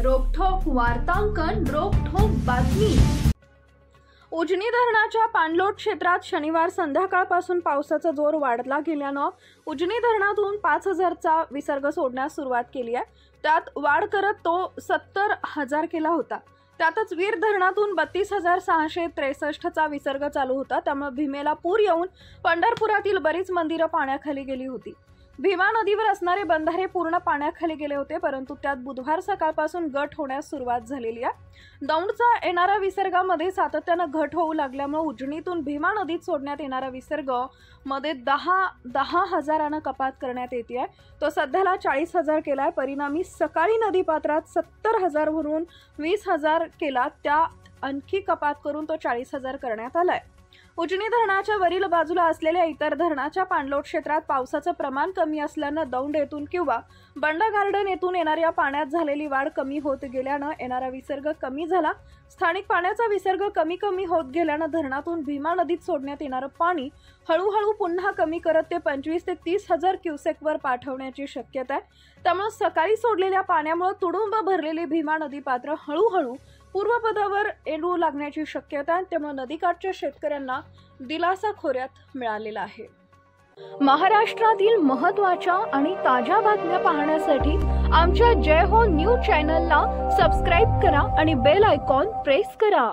रोखठोक वार्तांकन, रोखठोक बातमी। उजनी धरणाच्या पाणलोट क्षेत्रात शनिवार संध्याकाळपासून पावसाचा जोर वाढला गेल्यानं उजनी धरणातून 5000चा विसर्ग सोडण्यास सुरुवात केली आहे। त्यात वाढ करत तो 70,000 केला होता। त्यातच वीर धरणातून 32,663चा विसर्ग चालू होता। त्यामुळे भीमेला पूर येऊन पंढरपुरातील बरीच मंदिरं पाण्याखाली गेली होती। भीमा नदीवर असणारे बंधारे पूर्ण पाण्याखाली गेले होते, परंतु त्यात बुधवार सकाळपासून घट होण्यास सुरुवात झालेली आहे। दौंडचा येणारा विसर्गामध्ये सातत्याने घट होऊ लागल्यामुळे उजनीतून भीमा नदीत सोडण्यात येणारा विसर्ग मध्ये 10,000 कपात करण्यात येते आहे। तो सध्याला 40,000 केलाय। परिणामी सकाळी नदीपात्रात 70,000 वरून 20,000 केला, त्या आणखी कपात करून तो 40,000 करण्यात आलाय। उजनी धरणाच्या वरील बाजूला असलेल्या इतर धरणाच्या पाणलोट क्षेत्रात पावसाचं प्रमाण कमी असल्यानं दौंड येथून किंवा बंड गार्डन येथून येणाऱ्या पाण्यात झालेली वाढ कमी होत गेल्यानं येणारा विसर्ग कमी झाला। स्थानिक पाण्याचा विसर्ग कमी होत गेल्यानं धरणातून भीमा नदीत सोडण्यात येणारं पाणी हळूहळू पुन्हा कमी करत ते 25,000 ते 30,000 क्युसेकवर पाठवण्याची शक्यता आहे। त्यामुळे सकाळी सोडलेल्या पाण्यामुळे तुडुंब भरलेली भीमा नदी पात्र हळूहळू पूर्वपदावर येऊ लागण्याची शक्यता आहे। त्यामुळे नदीकाठच्या शेतकऱ्यांना दिलासा खोऱ्यात मिळालेला आहे। महाराष्ट्रातील महत्त्वाच्या आणि ताज्या बातम्या पाहण्यासाठी आमच्या जय हो न्यूज चॅनलला सबस्क्राइब करा आणि बेल आयकॉन प्रेस करा।